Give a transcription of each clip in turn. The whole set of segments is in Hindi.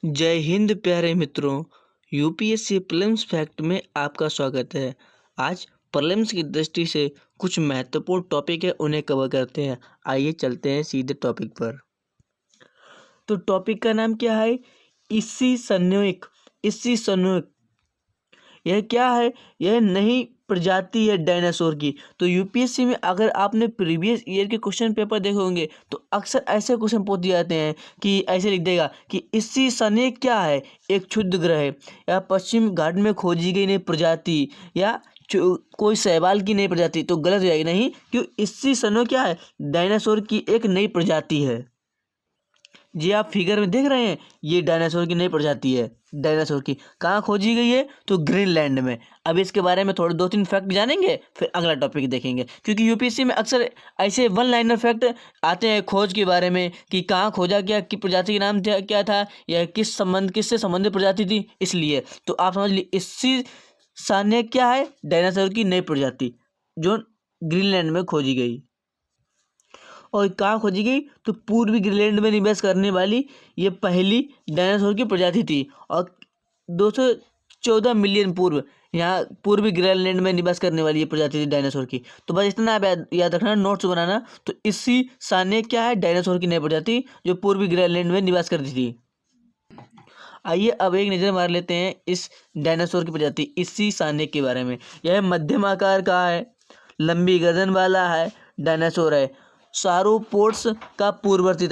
जय हिंद प्यारे मित्रों। यूपीएससी प्रीलिम्स फैक्ट में आपका स्वागत है। आज प्रीलिम्स की दृष्टि से कुछ महत्वपूर्ण टॉपिक है, उन्हें कवर करते हैं। आइए चलते हैं सीधे टॉपिक पर। तो टॉपिक का नाम क्या है? इसी संयुक्त। यह क्या है? यह नई प्रजाति है डायनासोर की। तो यूपीएससी में अगर आपने प्रीवियस ईयर के क्वेश्चन पेपर देखे होंगे तो अक्सर ऐसे क्वेश्चन पूछ दिए जाते हैं कि ऐसे लिख देगा कि इसी सने क्या है? एक क्षुद्र ग्रह है, या पश्चिम घाट में खोजी गई नई प्रजाति, या कोई शैवाल की नई प्रजाति। तो गलत हो जाएगी, नहीं, क्यों? इसी सनो क्या है? डायनासोर की एक नई प्रजाति है। जी आप फिगर में देख रहे हैं, ये डायनासोर की नई प्रजाति है। डायनासोर की कहाँ खोजी गई है? तो ग्रीनलैंड में। अब इसके बारे में थोड़े 2-3 फैक्ट जानेंगे, फिर अगला टॉपिक देखेंगे, क्योंकि यूपीएससी में अक्सर ऐसे वन लाइनर फैक्ट आते हैं खोज के बारे में कि कहाँ खोजा गया, कि प्रजाति का नाम क्या था, या किससे संबंधित प्रजाति थी। इसलिए तो आप समझ लीजिए, इसी साने क्या है? डायनासोर की नई प्रजाति जो ग्रीनलैंड में खोजी गई। और कहाँ खोजी गई? तो पूर्वी ग्रीनलैंड में निवास करने वाली ये पहली डायनासोर की प्रजाति थी। और 214 मिलियन पूर्व यहाँ पूर्वी ग्रीनलैंड में निवास करने वाली ये प्रजाति थी डायनासोर की। तो बस इतना आप याद रखना, नोट्स बनाना। तो इसी साने क्या है? डायनासोर की नई प्रजाति जो पूर्वी ग्रीनलैंड में निवास करती थी। आइए अब एक नज़र मार लेते हैं इस डायनासोर की प्रजाति इसी साने के बारे में। यह मध्यम आकार का है, लंबी गर्दन वाला है, डायनासोर है। सारोपोड्स का पूर्ववर्ती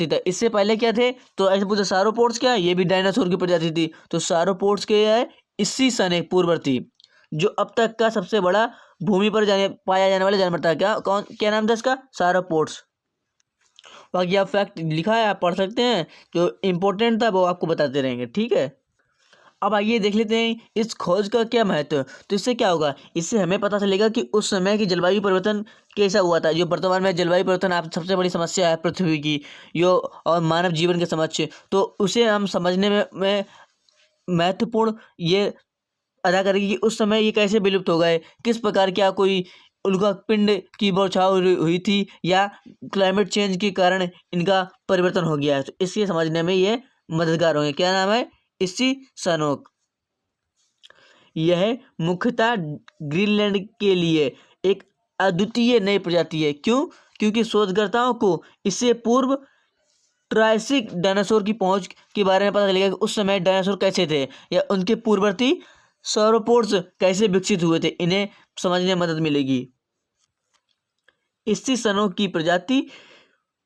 था। इससे पहले क्या थे? तो ऐसे पूछे सारोपोड्स क्या है? ये भी डायनासोर की प्रजाति थी। तो सारोपोड्स क्या है? इसी सने पूर्ववर्ती, जो अब तक का सबसे बड़ा भूमि पर पाया जाने वाला जानवर था। क्या नाम था इसका? सारोपोड्स। बाकी आप फैक्ट लिखा है, आप पढ़ सकते हैं, जो इम्पोर्टेंट था वो आपको बताते रहेंगे, ठीक है। अब आइए देख लेते हैं इस खोज का क्या महत्व है। तो इससे क्या होगा? इससे हमें पता चलेगा कि उस समय की जलवायु परिवर्तन कैसा हुआ था। जो वर्तमान में जलवायु परिवर्तन आप सबसे बड़ी समस्या है पृथ्वी की, यो और मानव जीवन के समक्ष, तो उसे हम समझने में महत्वपूर्ण ये अदा करेगी कि उस समय ये कैसे विलुप्त हो गए, किस प्रकार क्या कोई उल्कापिंड की बौछार हुई थी, या क्लाइमेट चेंज के कारण इनका परिवर्तन हो गया है। तो इसलिए समझने में ये मददगार होंगे। क्या नाम है? इसी सनोक। यह मुख्यतः ग्रीनलैंड के लिए एक अद्वितीय नई प्रजाति है। क्यों? क्योंकि शोधकर्ताओं को इससे पूर्व ट्रायसिक डायनासोर की पहुंच के बारे में पता चलेगा कि उस समय डायनासोर कैसे थे, या उनके पूर्ववर्ती सौरोपोड्स कैसे विकसित हुए थे। इन्हें समझने में मदद मिलेगी। इसी सनों की प्रजाति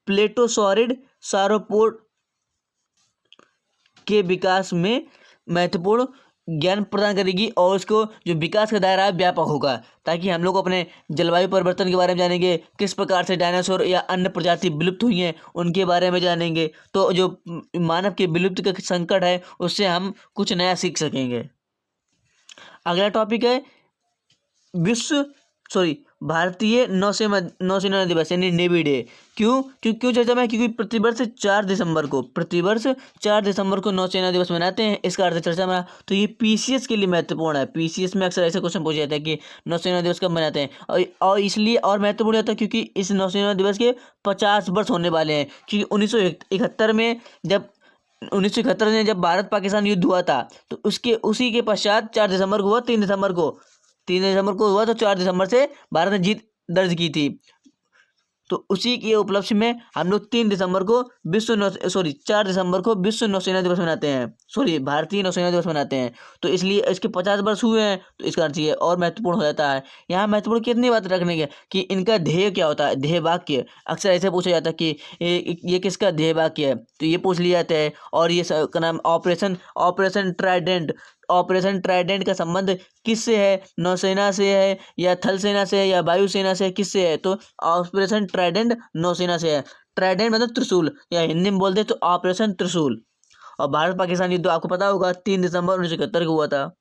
प्लेटोसॉरिड sauropod के विकास में महत्वपूर्ण ज्ञान प्रदान करेगी, और उसको जो विकास का दायरा है व्यापक होगा, ताकि हम लोग अपने जलवायु परिवर्तन के बारे में जानेंगे, किस प्रकार से डायनासोर या अन्य प्रजाति विलुप्त हुई हैं उनके बारे में जानेंगे। तो जो मानव के विलुप्त का संकट है उससे हम कुछ नया सीख सकेंगे। अगला टॉपिक है भारतीय नौसेना दिवस यानी नेवी डे। क्यों चर्चा में? क्योंकि प्रतिवर्ष 4 दिसंबर को नौसेना दिवस मनाते हैं। इसका अर्थ चर्चा में। तो ये पीसीएस के लिए महत्वपूर्ण है। पीसीएस में अक्सर ऐसे क्वेश्चन पूछे जाते हैं कि नौसेना दिवस कब मनाते हैं, और इसलिए और महत्वपूर्ण होता है क्योंकि इस नौसेना दिवस के 50 वर्ष होने वाले हैं। क्योंकि 1971 में जब भारत पाकिस्तान युद्ध हुआ था, तो उसी के पश्चात 4 दिसंबर को हुआ। 3 दिसंबर को हुआ, तो 4 दिसंबर से भारत ने जीत दर्ज की थी। तो उसी के उपलक्ष्य में हम लोग 4 दिसंबर को विश्व नौसेना दिवस मनाते हैं। भारतीय नौसेना दिवस मनाते हैं। तो इसलिए इसके 50 वर्ष हुए हैं, तो इसका अर्थ ये और महत्वपूर्ण हो जाता है। यहाँ महत्वपूर्ण कितनी बात रखने के कि इनका ध्येय क्या होता है, ध्येय वाक्य। अक्सर ऐसे पूछा जाता है कि ये किसका ध्येय वाक्य है, तो ये पूछ लिया जाता है। और ये का नाम ऑपरेशन ट्राइडेंट का संबंध किससे है? नौसेना से है, या थल सेना से है, या वायुसेना से है? किससे है? तो ऑपरेशन ट्राइडेंट नौसेना से है। ट्राइडेंट मतलब त्रिशूल, या हिंदी में बोलते तो ऑपरेशन त्रिशूल। और भारत पाकिस्तान युद्ध आपको पता होगा 3 दिसंबर 1971 को हुआ था।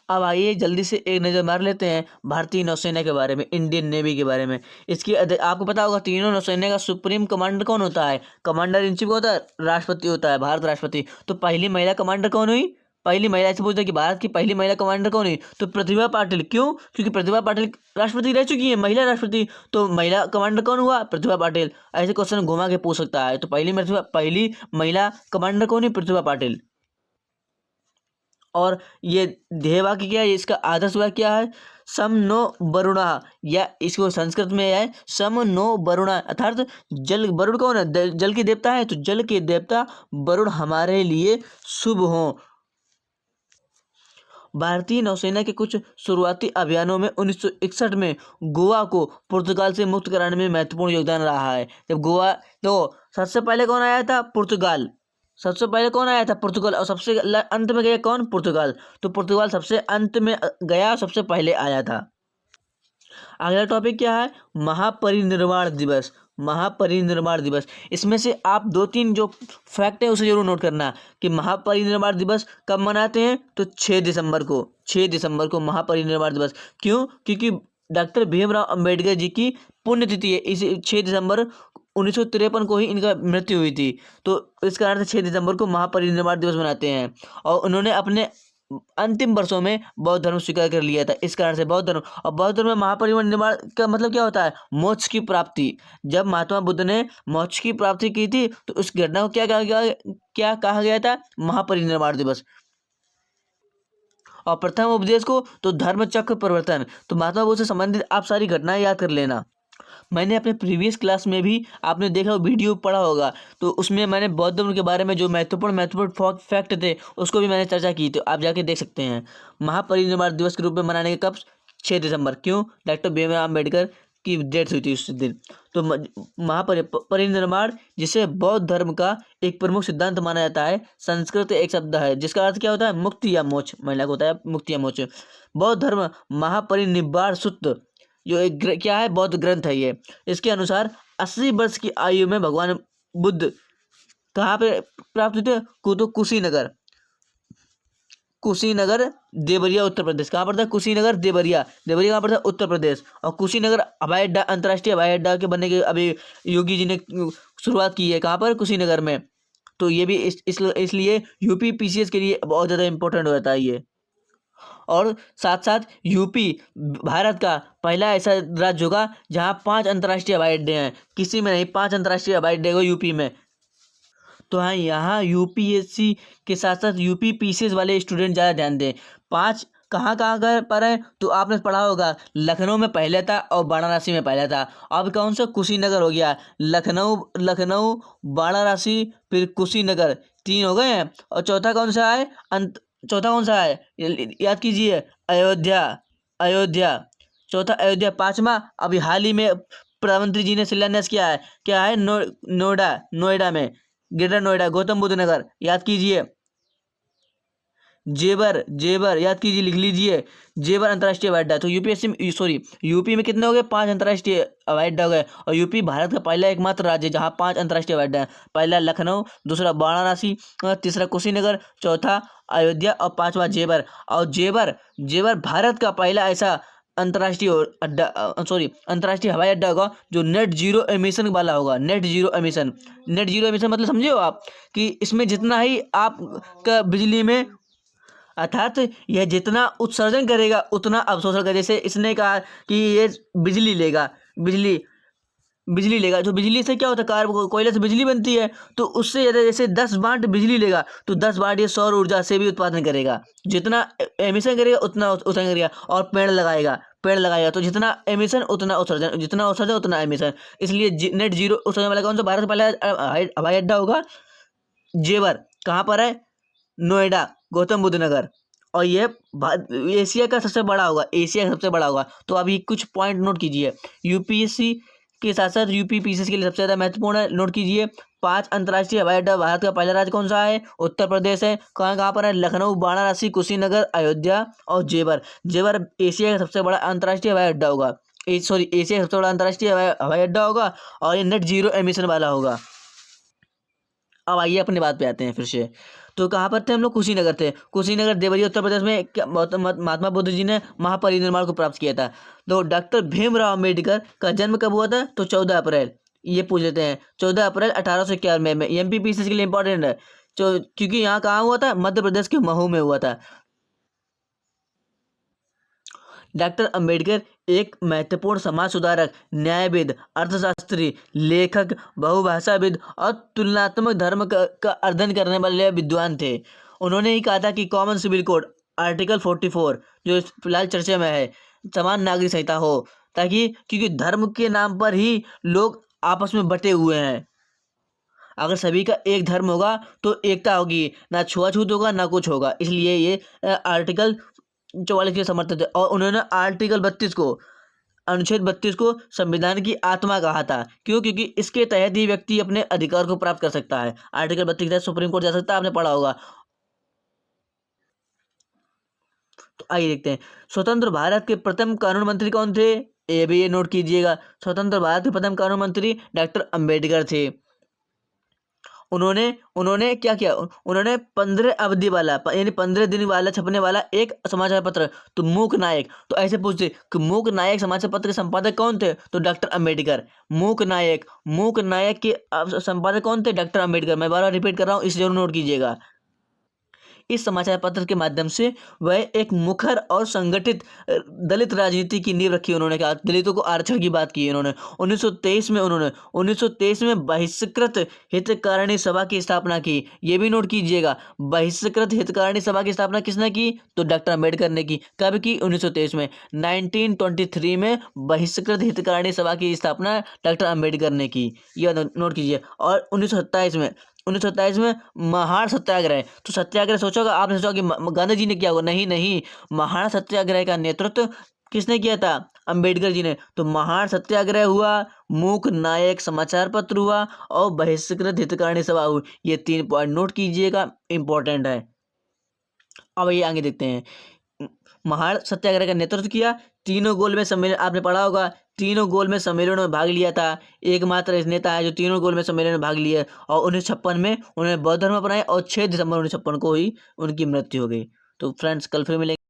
अब आइए जल्दी से एक नज़र मार लेते हैं भारतीय नौसेना के बारे में, इंडियन नेवी के बारे में। इसकी आपको पता होगा तीनों नौसेना का सुप्रीम कमांडर कौन होता है? कमांडर इन चीफ होता है, राष्ट्रपति होता है, भारत राष्ट्रपति। तो पहली महिला कमांडर कौन हुई? पहली महिला, ऐसे पूछता है कि भारत की पहली महिला कमांडर कौन है, तो प्रतिभा पाटिल। क्यों? क्योंकि प्रतिभा पाटिल राष्ट्रपति रह चुकी है, महिला राष्ट्रपति, तो महिला कमांडर कौन हुआ, प्रतिभा पाटिल। ऐसे क्वेश्चन घुमा के पूछ सकता है। तो पहली महिला कमांडर कौन है, प्रतिभा पाटिल। और ये ध्येय वाक्य क्या है, इसका आदर्श वाक्य क्या है, सम नो वरुणा, या इसको संस्कृत में है सम नो वरुणा, अर्थात जल, वरुण कौन है, जल के देवता है, तो जल के देवता वरुण हमारे लिए शुभ हो। भारतीय नौसेना के कुछ शुरुआती अभियानों में 1961 में गोवा को पुर्तगाल से मुक्त कराने में महत्वपूर्ण योगदान रहा है। जब गोवा, तो सबसे पहले कौन आया था, पुर्तगाल। सबसे पहले कौन आया था, पुर्तगाल। और सबसे अंत में गया कौन, पुर्तगाल। तो पुर्तगाल सबसे अंत में गया, सबसे पहले आया था। अगला टॉपिक क्या है, महापरिनिर्वाण दिवस। महापरिनिर्वाण दिवस, इसमें से आप 2-3 जो फैक्ट है उसे जरूर नोट करना कि महापरिनिर्वाण दिवस कब मनाते हैं, तो 6 दिसंबर को। 6 दिसंबर को महापरिनिर्वाण दिवस। क्यों? क्योंकि डॉक्टर भीमराव अंबेडकर जी की पुण्यतिथि है। इसी 6 दिसंबर 1953 को ही इनका मृत्यु हुई थी। तो इस कारण से 6 दिसंबर को महापरिनिर्वाण दिवस मनाते हैं। और उन्होंने अपने अंतिम वर्षों में बौद्ध धर्म स्वीकार कर लिया था, इस कारण से बौद्ध धर्म। और बौद्ध धर्म में महापरिनिर्वाण का मतलब क्या होता है, मोक्ष की प्राप्ति। जब महात्मा बुद्ध ने मोक्ष की प्राप्ति की थी, तो उस घटना को क्या कहा गया था, महापरिनिर्वाण दिवस। और प्रथम उपदेश को तो धर्म चक्र परिवर्तन। तो महात्मा बुद्ध से संबंधित आप सारी घटनाएं याद कर लेना। मैंने अपने प्रीवियस क्लास में भी आपने देखा वीडियो पढ़ा होगा, तो उसमें मैंने बौद्ध धर्म के बारे में जो महत्वपूर्ण फैक्ट थे उसको भी मैंने चर्चा की, तो आप जाके देख सकते हैं। महापरिनिर्वाण दिवस के रूप में मनाने के कब, 6 दिसंबर। क्यों? डॉक्टर भीमराव अम्बेडकर की डेथ हुई थी उस दिन। तो महापरिनिर्वाण, जिसे बौद्ध धर्म का एक प्रमुख सिद्धांत माना जाता है, संस्कृत एक शब्द है जिसका अर्थ क्या होता है, मुक्ति या मोक्ष। महिला को होता है मुक्ति या मोक्ष। बौद्ध धर्म महापरिनिर्वाण सूत्र, जो एक क्या है, बौद्ध ग्रंथ है ये। इसके अनुसार 80 वर्ष की आयु में भगवान बुद्ध कहाँ पे प्राप्त हुए थे, तो कुशीनगर। कुशीनगर देवरिया उत्तर प्रदेश। कहाँ पर था, कुशीनगर देवरिया। देवरिया कहाँ पर था, उत्तर प्रदेश। और कुशीनगर हवाई अड्डा, अंतर्राष्ट्रीय हवाई अड्डा के बनने के अभी योगी जी ने शुरुआत की है, कहाँ पर, कुशीनगर में। तो ये भी इसलिए यूपी पीसीएस के लिए बहुत ज़्यादा इंपॉर्टेंट हो जाता है ये। और साथ साथ यूपी भारत का पहला ऐसा राज्य होगा जहाँ 5 अंतर्राष्ट्रीय हवाई अड्डे हैं, किसी में नहीं, 5 अंतर्राष्ट्रीय हवाई अड्डे को यूपी में। तो हाँ, यहाँ यूपीएससी के साथ साथ यूपी पीसीएस वाले स्टूडेंट ज़्यादा ध्यान दें। 5 कहाँ पर है, तो आपने पढ़ा होगा, लखनऊ में पहले था और वाराणसी में पहले था। अब कौन सा, कुशीनगर हो गया। लखनऊ, वाराणसी, फिर कुशीनगर, 3 हो गए हैं। और चौथा कौन सा है, चौथा कौन सा है, याद कीजिए, अयोध्या। चौथा अयोध्या। 5वां अभी हाल ही में प्रधानमंत्री जी ने शिलान्यास किया है, क्या है, नोएडा में, ग्रेटर नोएडा, गौतम बुद्ध नगर, याद कीजिए। जेवर याद कीजिए, लिख लीजिए, जेवर अंतर्राष्ट्रीय हवाई अड्डा। तो यूपी में कितने हो गए, 5 अंतर्राष्ट्रीय हवाई अड्डा हो गए। और यूपी भारत का पहला एकमात्र राज्य है जहाँ 5 अंतर्राष्ट्रीय हवाई अड्डा है। पहला लखनऊ, दूसरा वाराणसी, तीसरा कुशीनगर, चौथा अयोध्या और 5वां जेवर। और जेवर भारत का पहला ऐसा अंतर्राष्ट्रीय अंतर्राष्ट्रीय हवाई अड्डा होगा जो नेट जीरो एमिशन वाला होगा। नेट जीरो एमिशन मतलब समझे हो आप, कि इसमें जितना ही आप का बिजली में, अर्थात यह जितना उत्सर्जन करेगा उतना अवशोषण करेगा। जैसे इसने कहा कि ये बिजली लेगा, तो बिजली से क्या होता है, कोयले से बिजली बनती है, तो उससे ज़्यादा, जैसे 10 वाट बिजली लेगा तो 10 वाट ये सौर ऊर्जा से भी उत्पादन करेगा। जितना एमिशन करेगा उतना उत्सर्जन करेगा। और पेड़ लगाएगा तो जितना एमिशन उतना उत्सर्जन, जितना उत्सर्जन उतना एमिशन। इसलिए नेट जीरो उत्सर्जन वाला कौन सा भारत का पहला हवाई अड्डा होगा, जेवर। कहाँ पर है, नोएडा, गौतम बुद्ध नगर। और ये एशिया का सबसे बड़ा होगा। तो अभी कुछ पॉइंट नोट कीजिए, यूपीएससी के साथ साथ यूपी पीसीएस के लिए सबसे ज़्यादा महत्वपूर्ण है, नोट कीजिए। 5 अंतर्राष्ट्रीय हवाई अड्डा, भारत का पहला राज्य कौन सा है, उत्तर प्रदेश है। कहाँ पर है, लखनऊ, वाराणसी, कुशीनगर, अयोध्या और जेवर। एशिया का सबसे बड़ा अंतर्राष्ट्रीय हवाई अड्डा होगा। एशिया का सबसे बड़ा अंतर्राष्ट्रीय हवाई अड्डा होगा और ये नेट जीरो एमिशन वाला होगा। अब आइए अपनी बात पे आते हैं फिर से। तो कहाँ पर थे हम लोग, कुशीनगर थे। कुशीनगर देवरिया उत्तर प्रदेश में महात्मा बुद्ध जी ने महापरिनिर्वाण को प्राप्त किया था। तो डॉक्टर भीमराव अम्बेडकर का जन्म कब हुआ था, तो 14 अप्रैल। ये पूछ लेते हैं, 14 अप्रैल 1851 में। एमपीपीसीएस के लिए इंपॉर्टेंट है। क्योंकि यहाँ कहाँ हुआ था, मध्य प्रदेश के महू में हुआ था। डॉक्टर अंबेडकर एक महत्वपूर्ण समाज सुधारक, न्यायविद, अर्थशास्त्री, लेखक, बहुभाषाविद और तुलनात्मक धर्म का अध्ययन करने वाले विद्वान थे। उन्होंने ही कहा था कि कॉमन सिविल कोड आर्टिकल 44 जो फिलहाल चर्चा में है, समान नागरिक संहिता हो, ताकि क्योंकि धर्म के नाम पर ही लोग आपस में बटे हुए हैं। अगर सभी का एक धर्म होगा तो एकता होगी, ना छुआछूत होगा ना कुछ होगा। इसलिए ये आर्टिकल 44 के समर्थक थे और उन्होंने आर्टिकल 32 को, अनुच्छेद 32 को संविधान की आत्मा कहा था। क्यों? क्योंकि इसके तहत ही व्यक्ति अपने अधिकार को प्राप्त कर सकता है। आर्टिकल 32 के तहत सुप्रीम कोर्ट जा सकता है, आपने पढ़ा होगा। तो आइए देखते हैं, स्वतंत्र भारत के प्रथम कानून मंत्री कौन थे? ये भी ये नोट कीजिएगा, स्वतंत्र भारत के प्रथम कानून मंत्री डॉक्टर अंबेडकर थे। उन्होंने उन्होंने क्या किया? उन्होंने 15 अवधि वाला यानी 15 दिन वाला छपने वाला एक समाचार पत्र, तो मूक नायक, तो ऐसे पूछते कि मूक नायक समाचार पत्र के संपादक कौन थे? तो डॉक्टर अंबेडकर। मूक नायक के संपादक कौन थे? डॉक्टर अंबेडकर। मैं बार बार रिपीट कर रहा हूँ, इसे जरूर नोट कीजिएगा। इस समाचार पत्र के माध्यम से वह एक मुखर और संगठित दलित राजनीति की नींव रखी। उन्होंने कहा, दलितों को आरक्षण की बात की उन्होंने। 1923 में बहिष्कृत हितकारिणी सभा की स्थापना की। ये भी नोट कीजिएगा, बहिष्कृत हितकारिणी सभा की स्थापना किसने की? तो डॉक्टर अंबेडकर ने की। कब की? 1923 में। 1923 में बहिष्कृत हितकारिणी सभा की स्थापना डॉक्टर अंबेडकर ने की। यह नोट कीजिए। और 1927 में महान सत्याग्रह। तो सत्याग्रह सोचोगा, आपने सोचा कि गांधी जी ने किया होगा, नहीं, महान सत्याग्रह का नेतृत्व किसने किया था? अंबेडकर जी ने। तो महान सत्याग्रह हुआ, मूक नायक समाचार पत्र हुआ और बहिष्कृत हितकारिणी सभा हुई। ये 3 पॉइंट नोट कीजिएगा, इंपॉर्टेंट है। अब ये आगे देखते हैं, महान सत्याग्रह का नेतृत्व किया, तीनों गोल में सम्मेलन, आपने पढ़ा होगा, तीनों गोल में सम्मेलनों में भाग लिया था। एकमात्र नेता है जो तीनों गोल में सम्मेलन में भाग लिया। और 1956 में उन्होंने बौद्ध धर्म अपनाया और 6 दिसंबर 1956 को ही उनकी मृत्यु हो गई। तो फ्रेंड्स, कल फिर मिलेंगे।